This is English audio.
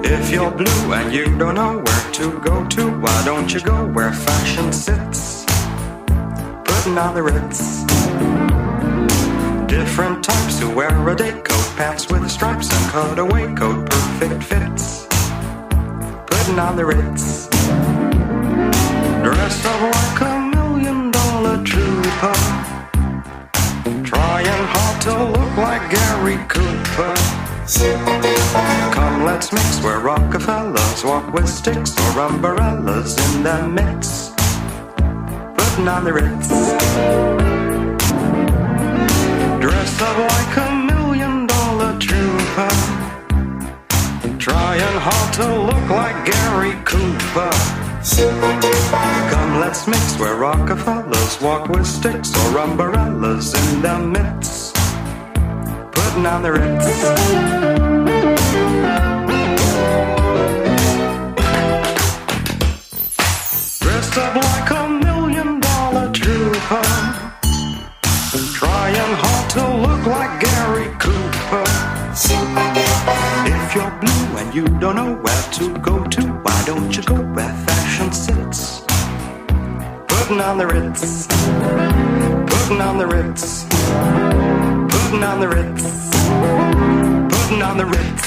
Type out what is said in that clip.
If you're blue and you don't know where to go to, why don't you go where fashion sits? Putting on the ritz. Different types who wear a day coat, pants with stripes and cutaway coat, perfect fits. Putting on the ritz. Dressed up like $1 million trooper, trying hard to look like Gary Cooper. Come, let's mix where Rockefellers walk with sticks or umbrellas in their mix. Putting on the ritz. Dressed up like $1 million trooper, trying hard to look like Gary Cooper. Come, let's mix where Rockefellers walk with sticks or umbrellas in their midst. Putting on the ritz. Dressed up like $1 million trooper, trying hard to look like Gary Cooper. If you're blue and you don't know where to go to, why don't you go where fashion sits? Putting on the ritz. Putting on the ritz. Putting on the ritz. Putting on the ritz.